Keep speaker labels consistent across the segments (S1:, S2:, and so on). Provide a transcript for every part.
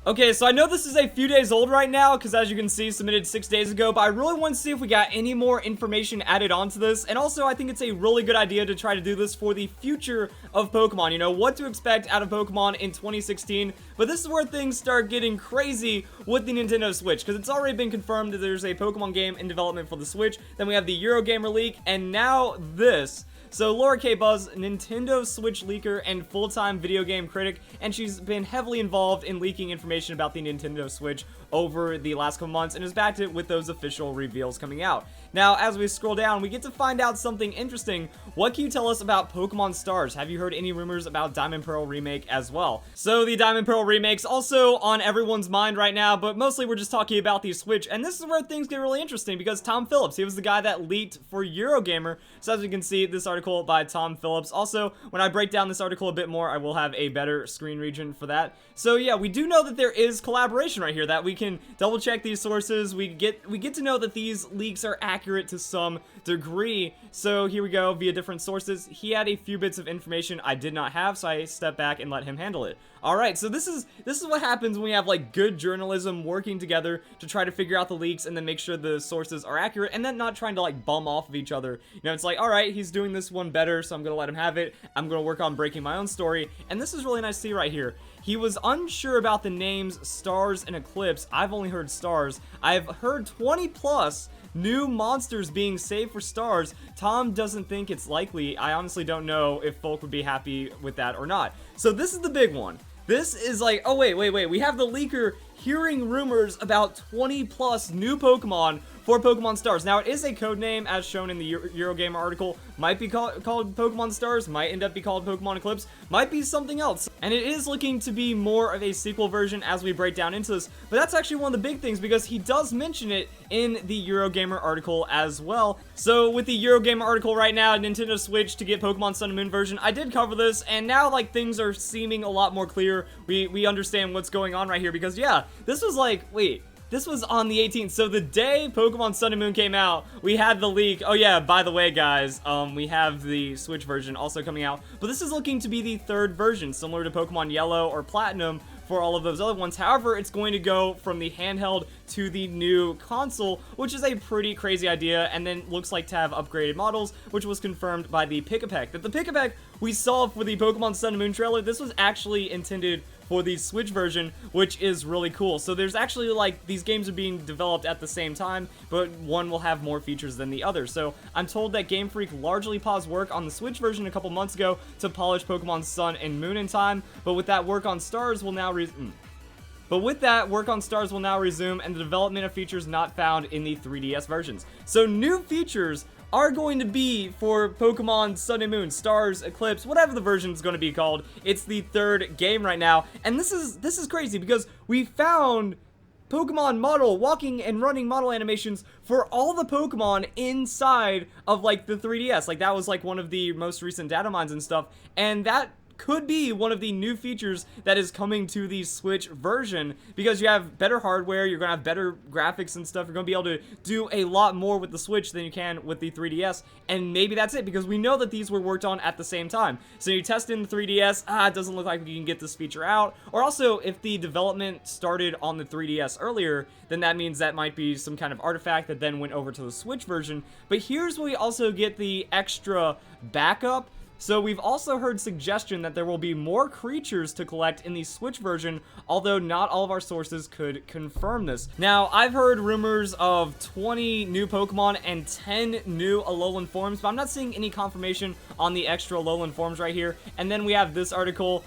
S1: Okay, so I know this is a few days old right now, because as you can see, submitted 6 days ago, but I really want to see if we got any more information added onto this, and also I think it's a really good idea to try to do this for the future of Pokemon, you know, what to expect out of Pokemon in 2016, but this is where things start getting crazy with the Nintendo Switch, because it's already been confirmed that there's a Pokemon game in development for the Switch, then we have the Eurogamer leak, and now this. So Laura K. Buzz, Nintendo Switch leaker and full-time video game critic, and she's been heavily involved in leaking information about the Nintendo Switch over the last couple months and has backed it with those official reveals coming out. Now, as we scroll down, we get to find out something interesting. What can you tell us about Pokemon Stars? Have you heard any rumors about Diamond Pearl Remake as well? So the Diamond Pearl Remake's also on everyone's mind right now, but mostly we're just talking about the Switch, and this is where things get really interesting because Tom Phillips, he was the guy that leaked for Eurogamer, so as you can see, this article by Tom Phillips. Also, when I break down this article a bit more, I will have a better screen region for that. So yeah, we do know that there is collaboration right here, that we can double check these sources. We get to know that these leaks are accurate to some degree. So here we go, via different sources. He had a few bits of information I did not have, so I stepped back and let him handle it. Alright, so this is what happens when we have like good journalism working together to try to figure out the leaks and then make sure the sources are accurate and then not trying to like bum off of each other. You know, it's like, alright, he's doing this one better, so I'm gonna let him have it. I'm gonna work on breaking my own story. And this is really nice to see right here. He was unsure about the names Stars and Eclipse. I've only heard Stars. I've heard 20 plus new monsters being saved for Stars. Tom doesn't think it's likely. I honestly don't know if folk would be happy with that or not. So this is the big one. This is like, oh wait, we have the leaker hearing rumors about 20 plus new Pokemon for Pokemon Stars. Now, it is a code name, as shown in the Eurogamer article. Might be called Pokemon Stars, might end up be called Pokemon Eclipse, might be something else. And it is looking to be more of a sequel version as we break down into this, but that's actually one of the big things because he does mention it in the Eurogamer article as well. So with the Eurogamer article right now, Nintendo Switch to get Pokemon Sun and Moon version, I did cover this, and now like things are seeming a lot more clear. We understand what's going on right here because yeah, this was like, wait, this was on the 18th, so the day Pokemon Sun and Moon came out, we had the leak. Oh yeah, by the way, guys, we have the Switch version also coming out, but this is looking to be the third version, similar to Pokemon Yellow or Platinum for all of those other ones. However, it's going to go from the handheld to the new console, which is a pretty crazy idea, and then looks like to have upgraded models, which was confirmed by the Pick-a-Peck. That the Pick-a-Peck we saw for the Pokemon Sun and Moon trailer, this was actually intended for the Switch version, which is really cool. So there's actually like, these games are being developed at the same time, but one will have more features than the other. So I'm told that Game Freak largely paused work on the Switch version a couple months ago to polish Pokemon Sun and Moon in time, but with that work on Stars will now resume, and the development of features not found in the 3DS versions. So new features are going to be for Pokemon Sun and Moon, Stars, Eclipse, whatever the version is going to be called. It's the third game right now, and this is crazy because we found Pokemon model, walking and running model animations for all the Pokemon inside of like the 3DS. Like that was like one of the most recent data mines and stuff, and that could be one of the new features that is coming to the Switch version because you have better hardware, you're going to have better graphics and stuff, you're going to be able to do a lot more with the Switch than you can with the 3DS, and maybe that's it because we know that these were worked on at the same time. So you test in the 3DS, it doesn't look like you can get this feature out, or also if the development started on the 3DS earlier, then that means that might be some kind of artifact that then went over to the Switch version. But here's where we also get the extra backup. So we've also heard suggestion that there will be more creatures to collect in the Switch version, although not all of our sources could confirm this. Now, I've heard rumors of 20 new Pokemon and 10 new Alolan forms, but I'm not seeing any confirmation on the extra Alolan forms right here. And then we have this article,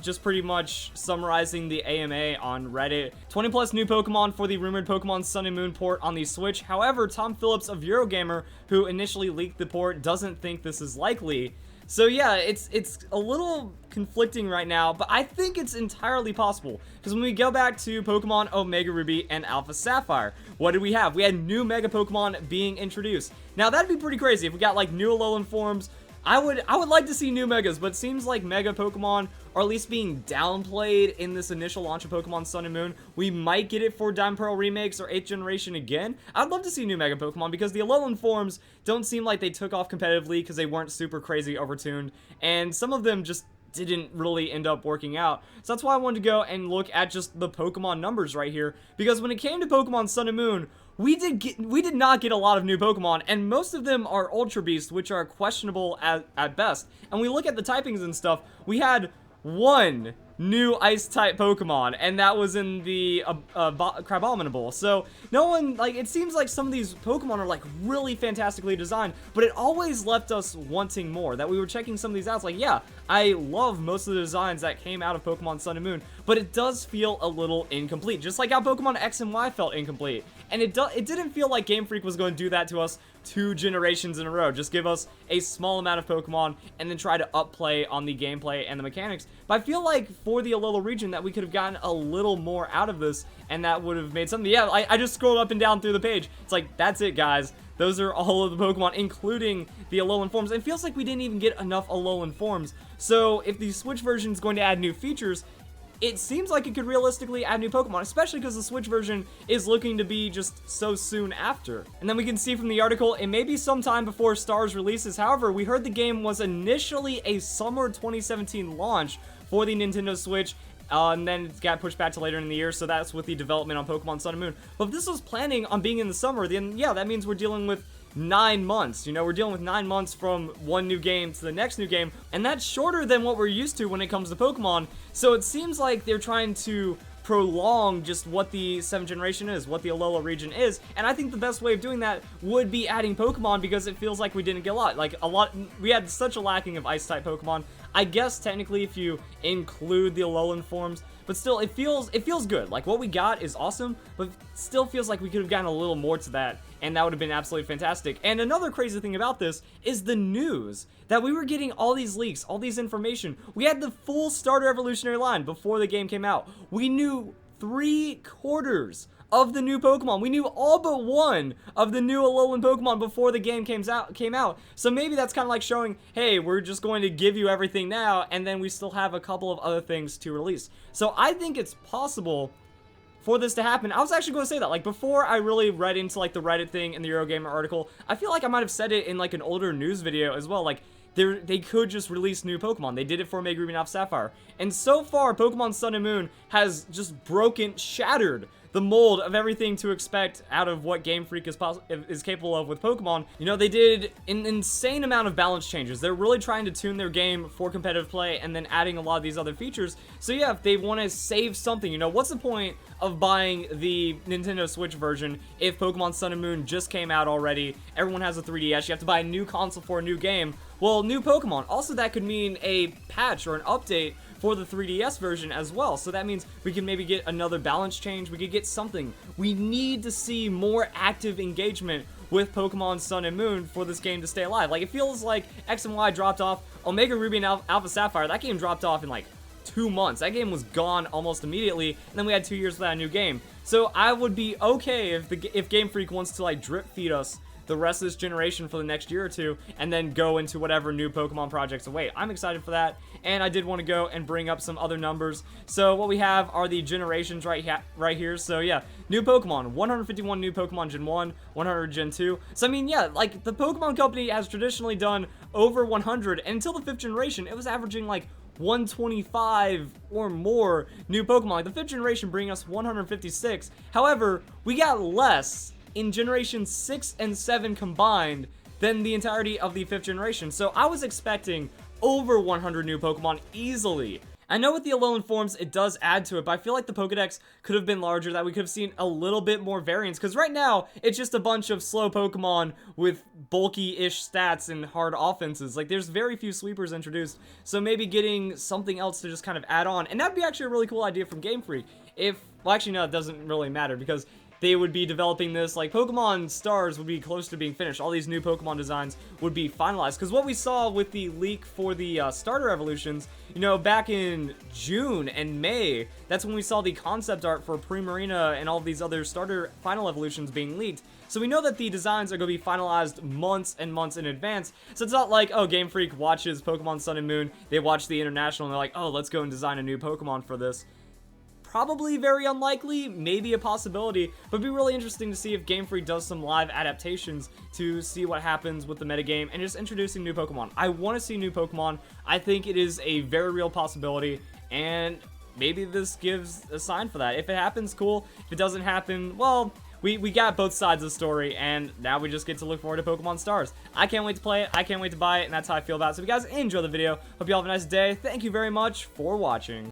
S1: just pretty much summarizing the AMA on Reddit. 20 plus new Pokemon for the rumored Pokemon Sun and Moon port on the Switch. However, Tom Phillips of Eurogamer, who initially leaked the port, doesn't think this is likely. So yeah, it's a little conflicting right now, but I think it's entirely possible. Because when we go back to Pokemon Omega Ruby and Alpha Sapphire, what did we have? We had new Mega Pokemon being introduced. Now that'd be pretty crazy if we got like new Alolan forms. I would like to see new Megas, but it seems like Mega Pokemon are at least being downplayed in this initial launch of Pokemon Sun and Moon. We might get it for Diamond Pearl remakes or 8th generation again. I'd love to see new Mega Pokemon because the Alolan forms don't seem like they took off competitively because they weren't super crazy overtuned, and some of them just didn't really end up working out. So that's why I wanted to go and look at just the Pokemon numbers right here, because when it came to Pokemon Sun and Moon, we did not get a lot of new Pokemon, and most of them are Ultra Beasts, which are questionable at best. And we look at the typings and stuff, we had one new Ice-type Pokemon, and that was in the Crabominable. So, no one, like, it seems like some of these Pokemon are, like, really fantastically designed, but it always left us wanting more, that we were checking some of these out. It's like, yeah, I love most of the designs that came out of Pokemon Sun and Moon, but it does feel a little incomplete, just like how Pokemon X and Y felt incomplete. And it didn't feel like Game Freak was going to do that to us 2 generations in a row. Just give us a small amount of Pokemon and then try to upplay on the gameplay and the mechanics. But I feel like for the Alola region that we could have gotten a little more out of this, and that would have made something. Yeah, I just scrolled up and down through the page. It's like, that's it, guys. Those are all of the Pokemon, including the Alolan forms. It feels like we didn't even get enough Alolan forms. So if the Switch version is going to add new features, it seems like it could realistically add new Pokemon, especially because the Switch version is looking to be just so soon after. And then we can see from the article, it may be sometime before Stars releases. However, we heard the game was initially a summer 2017 launch for the Nintendo Switch, and then it got pushed back to later in the year, so that's with the development on Pokemon Sun and Moon. But if this was planning on being in the summer, then yeah, that means we're dealing with 9 months. You know, we're dealing with 9 months from one new game to the next new game, and that's shorter than what we're used to when it comes to Pokemon. So it seems like they're trying to prolong just what the 7th generation is, what the Alola region is, and I think the best way of doing that would be adding Pokemon, because it feels like we didn't get a lot. We had such a lacking of Ice-type Pokemon. I guess technically if you include the Alolan forms, but still, it feels good. Like, what we got is awesome, but still feels like we could have gotten a little more to that, and that would have been absolutely fantastic. And another crazy thing about this is the news, that we were getting all these leaks, all these information. We had the full starter evolutionary line before the game came out. We knew 3/4 of the new Pokemon. We knew all but one of the new Alolan Pokemon before the game came out. So maybe that's kind of like showing, hey, we're just going to give you everything now, and then we still have a couple of other things to release. So I think it's possible for this to happen. I was actually going to say that, like, before I really read into, like, the Reddit thing and the Eurogamer article, I feel like I might have said it in, like, an older news video as well. Like, they could just release new Pokemon. They did it for Mega Ruby and Alpha Sapphire. And so far, Pokemon Sun and Moon has just shattered the mold of everything to expect out of what Game Freak is capable of with Pokemon. You know, they did an insane amount of balance changes. They're really trying to tune their game for competitive play and then adding a lot of these other features. So yeah, if they want to save something, you know, what's the point of buying the Nintendo Switch version if Pokemon Sun and Moon just came out already? Everyone has a 3DS. You have to buy a new console for a new game. Well, new Pokemon. Also, that could mean a patch or an update for the 3DS version as well. So that means we can maybe get another balance change. We could get something. We need to see more active engagement with Pokemon Sun and Moon for this game to stay alive. Like, it feels like X and Y dropped off. Omega Ruby and Alpha Sapphire, that game dropped off in like 2 months. That game was gone almost immediately, and then we had 2 years without a new game. So I would be okay if Game Freak wants to, like, drip feed us the rest of this generation for the next year or two, and then go into whatever new Pokemon projects await. I'm excited for that, and I did want to go and bring up some other numbers. So what we have are the generations right here. So yeah, new Pokemon, 151 new Pokemon Gen 1, 100 Gen 2. So I mean, yeah, like, the Pokemon Company has traditionally done over 100, and until the 5th generation, it was averaging like 125 or more new Pokemon. Like, the 5th generation bringing us 156. However, we got less in generations 6 and 7 combined than the entirety of the 5th generation. So I was expecting over 100 new Pokemon easily. I know with the Alolan forms, it does add to it, but I feel like the Pokedex could have been larger, that we could have seen a little bit more variance, because right now, it's just a bunch of slow Pokemon with bulky-ish stats and hard offenses. Like, there's very few sweepers introduced, so maybe getting something else to just kind of add on, and that'd be actually a really cool idea from Game Freak. Well, actually, no, it doesn't really matter, because they would be developing this, like, Pokemon Stars would be close to being finished. All these new Pokemon designs would be finalized. Because what we saw with the leak for the starter evolutions, you know, back in June and May, that's when we saw the concept art for Primarina and all of these other starter final evolutions being leaked. So we know that the designs are going to be finalized months and months in advance. So it's not like, oh, Game Freak watches Pokemon Sun and Moon, they watch the International, and they're like, oh, let's go and design a new Pokemon for this. probably very unlikely, maybe a possibility, but it'd be really interesting to see if Game Freak does some live adaptations to see what happens with the metagame and just introducing new Pokemon. I want to see new Pokemon. I think it is a very real possibility, and maybe this gives a sign for that. If it happens, cool. If it doesn't happen, well, we got both sides of the story, and now we just get to look forward to Pokemon Stars. I can't wait to play it. I can't wait to buy it, and that's how I feel about it. So if you guys enjoy the video, hope you all have a nice day. Thank you very much for watching.